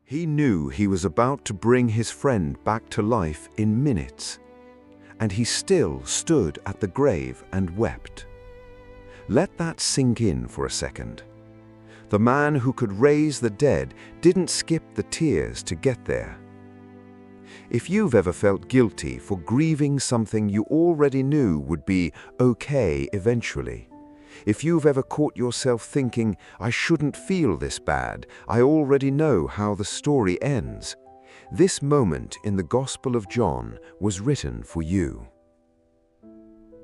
He knew he was about to bring his friend back to life in minutes, and he still stood at the grave and wept. Let that sink in for a second. The man who could raise the dead didn't skip the tears to get there. If you've ever felt guilty for grieving something you already knew would be okay eventually, if you've ever caught yourself thinking, "I shouldn't feel this bad, I already know how the story ends," this moment in the Gospel of John was written for you.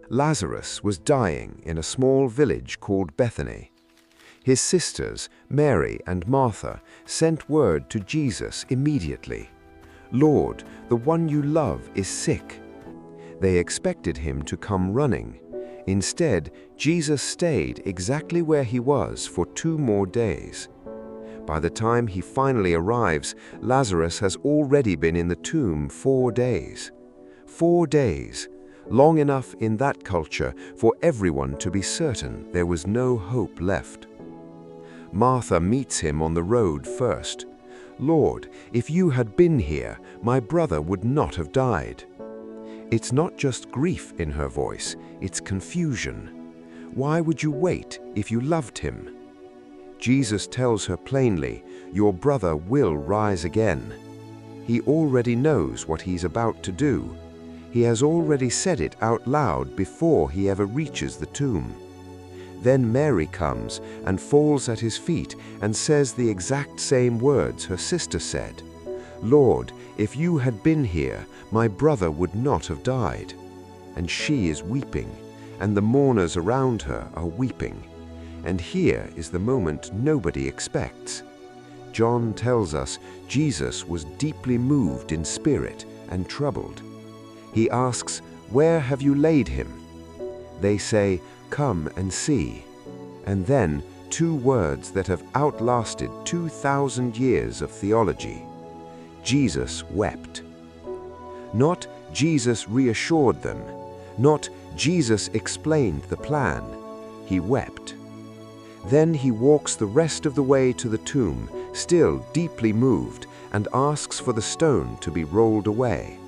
Lazarus was dying in a small village called Bethany. His sisters, Mary and Martha, sent word to Jesus immediately. "Lord, the one you love is sick." They expected him to come running. Instead, Jesus stayed exactly where he was for 2 more days. By the time he finally arrives, Lazarus has already been in the tomb 4 days. 4 days, long enough in that culture for everyone to be certain there was no hope left. Martha meets him on the road first. "Lord, if you had been here, my brother would not have died." It's not just grief in her voice, it's confusion. Why would you wait if you loved him? Jesus tells her plainly, "Your brother will rise again." He already knows what he's about to do. He has already said it out loud before he ever reaches the tomb. Then Mary comes and falls at his feet and says the exact same words her sister said. "Lord, if you had been here, my brother would not have died." And she is weeping, and the mourners around her are weeping. And here is the moment nobody expects. John tells us Jesus was deeply moved in spirit and troubled. He asks, "Where have you laid him?" They say, "Come and see." And then 2 words that have outlasted 2,000 years of theology. Jesus wept. Not Jesus reassured them, not Jesus explained the plan. He wept. Then he walks the rest of the way to the tomb, still deeply moved, and asks for the stone to be rolled away.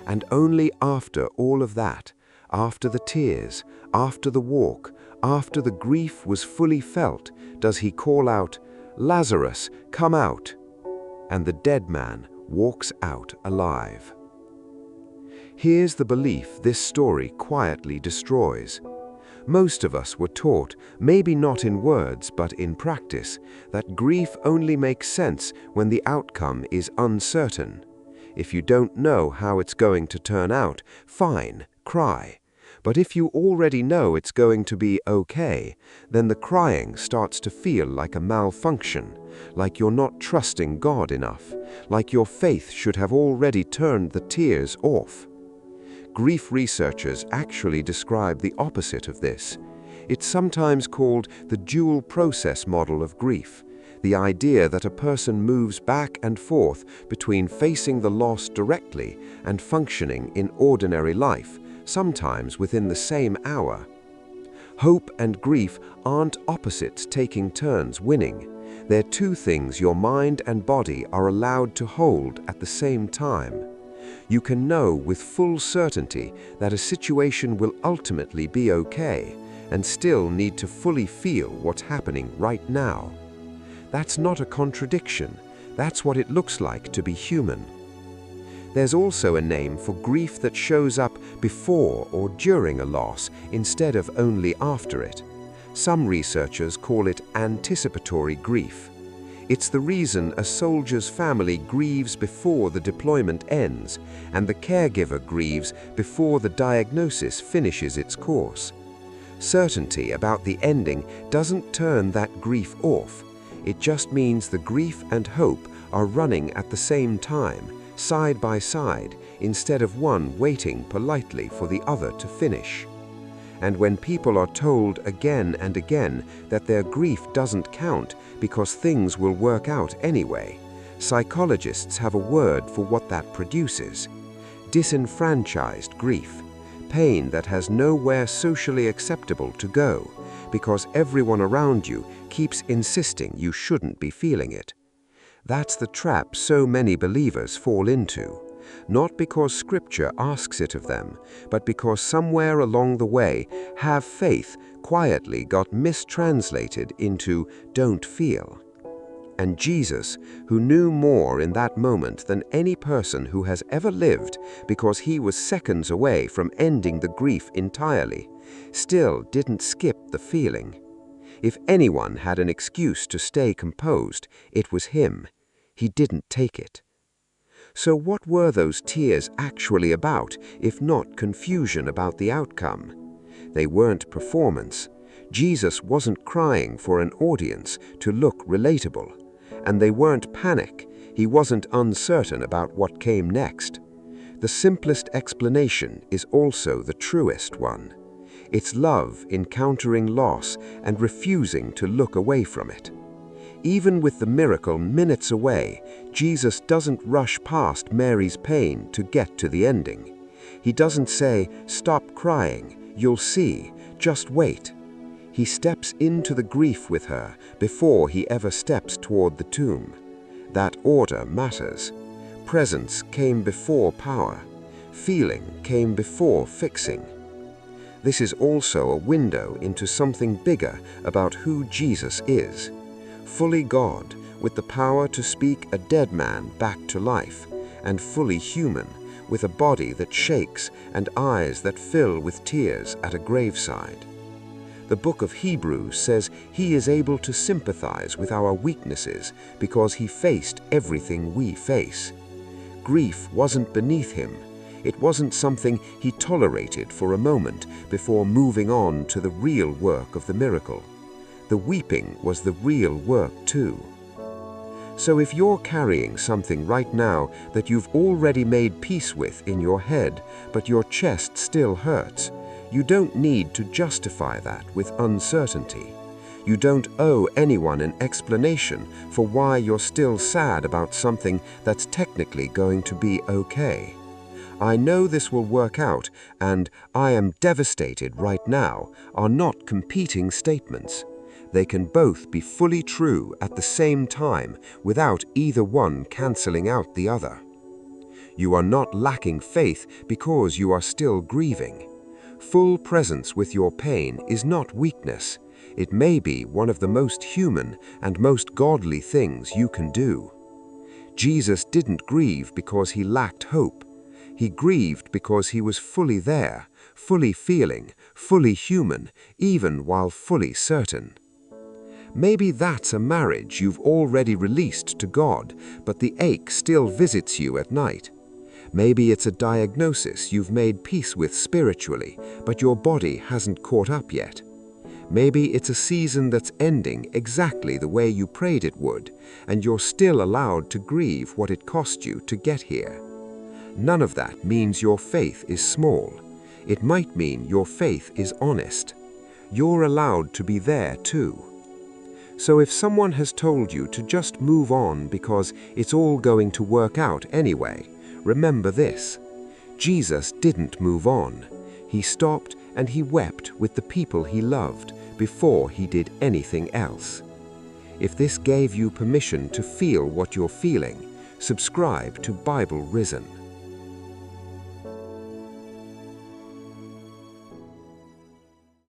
And only after all of that, after the tears, after the walk, after the grief was fully felt, does he call out, "Lazarus, come out!" And the dead man walks out alive. Here's the belief this story quietly destroys. Most of us were taught, maybe not in words but in practice, that grief only makes sense when the outcome is uncertain. If you don't know how it's going to turn out, fine, cry. But if you already know it's going to be okay, then the crying starts to feel like a malfunction, like you're not trusting God enough, like your faith should have already turned the tears off. Grief researchers actually describe the opposite of this. It's sometimes called the dual process model of grief, the idea that a person moves back and forth between facing the loss directly and functioning in ordinary life, sometimes within the same hour. Hope and grief aren't opposites taking turns winning. They're 2 things your mind and body are allowed to hold at the same time. You can know with full certainty that a situation will ultimately be okay, and still need to fully feel what's happening right now. That's not a contradiction. That's what it looks like to be human. There's also a name for grief that shows up before or during a loss instead of only after it. Some researchers call it anticipatory grief. It's the reason a soldier's family grieves before the deployment ends, and the caregiver grieves before the diagnosis finishes its course. Certainty about the ending doesn't turn that grief off. It just means the grief and hope are running at the same time, side by side, instead of one waiting politely for the other to finish. And when people are told again and again that their grief doesn't count because things will work out anyway, psychologists have a word for what that produces: disenfranchised grief, pain that has nowhere socially acceptable to go because everyone around you keeps insisting you shouldn't be feeling it. That's the trap so many believers fall into. Not because Scripture asks it of them, but because somewhere along the way, have faith quietly got mistranslated into don't feel. And Jesus, who knew more in that moment than any person who has ever lived because he was seconds away from ending the grief entirely, still didn't skip the feeling. If anyone had an excuse to stay composed, it was him. He didn't take it. So what were those tears actually about, if not confusion about the outcome? They weren't performance. Jesus wasn't crying for an audience to look relatable. And they weren't panic. He wasn't uncertain about what came next. The simplest explanation is also the truest one. It's love encountering loss and refusing to look away from it. Even with the miracle minutes away, Jesus doesn't rush past Mary's pain to get to the ending. He doesn't say, "Stop crying, you'll see, just wait." He steps into the grief with her before he ever steps toward the tomb. That order matters. Presence came before power. Feeling came before fixing. This is also a window into something bigger about who Jesus is. Fully God, with the power to speak a dead man back to life, and fully human, with a body that shakes and eyes that fill with tears at a graveside. The book of Hebrews says he is able to sympathize with our weaknesses because he faced everything we face. Grief wasn't beneath him. It wasn't something he tolerated for a moment before moving on to the real work of the miracle. The weeping was the real work too. So if you're carrying something right now that you've already made peace with in your head, but your chest still hurts, you don't need to justify that with uncertainty. You don't owe anyone an explanation for why you're still sad about something that's technically going to be okay. "I know this will work out," and "I am devastated right now" are not competing statements. They can both be fully true at the same time without either one canceling out the other. You are not lacking faith because you are still grieving. Full presence with your pain is not weakness. It may be one of the most human and most godly things you can do. Jesus didn't grieve because he lacked hope. He grieved because he was fully there, fully feeling, fully human, even while fully certain. Maybe that's a marriage you've already released to God, but the ache still visits you at night. Maybe it's a diagnosis you've made peace with spiritually, but your body hasn't caught up yet. Maybe it's a season that's ending exactly the way you prayed it would, and you're still allowed to grieve what it cost you to get here. None of that means your faith is small. It might mean your faith is honest. You're allowed to be there too. So if someone has told you to just move on because it's all going to work out anyway, remember this: Jesus didn't move on. He stopped and he wept with the people he loved before he did anything else. If this gave you permission to feel what you're feeling, subscribe to BibleRisen.